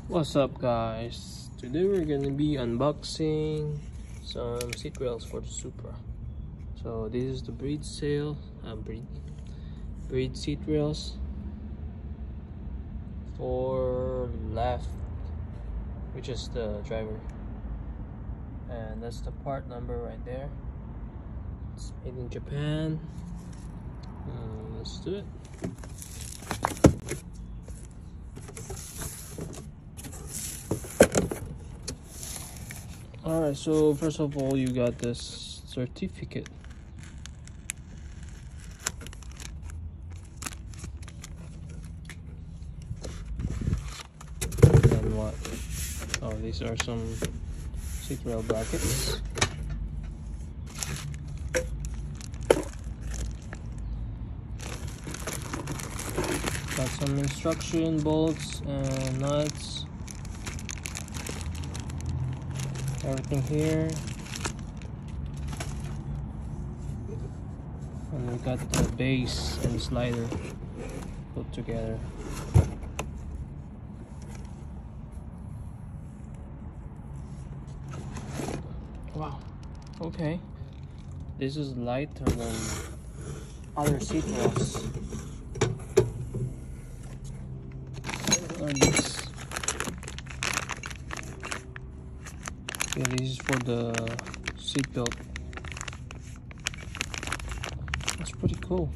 What's up, guys? Today we're gonna be unboxing some seat rails for the Supra. So this is the breed seat rails for left, which is the driver, and that's the part number right there. It's made in Japan. Let's do it. Alright, so first of all, you got this certificate. And then what? Oh, these are some seat rail brackets. Got some instruction bolts and nuts. Everything here, and we got the base and slider put together. Wow, okay, this is lighter than other seat rails. What are these? Yeah, this is for the seat belt. That's pretty cool.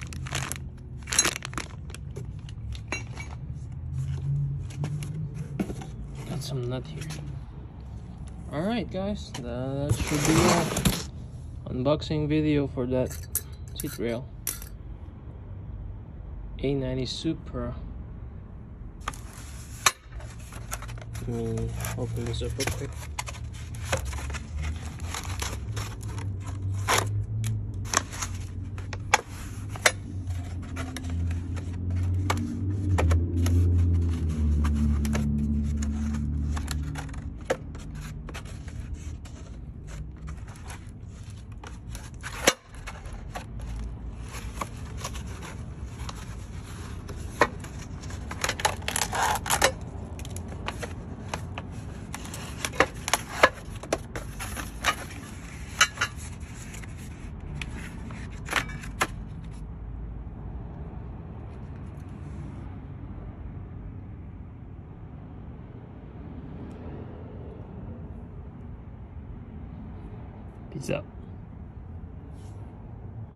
Got some nut here. Alright guys, that should be all. Unboxing video for that seat rail. A90 Supra. Let me open this up real quick. Peace out.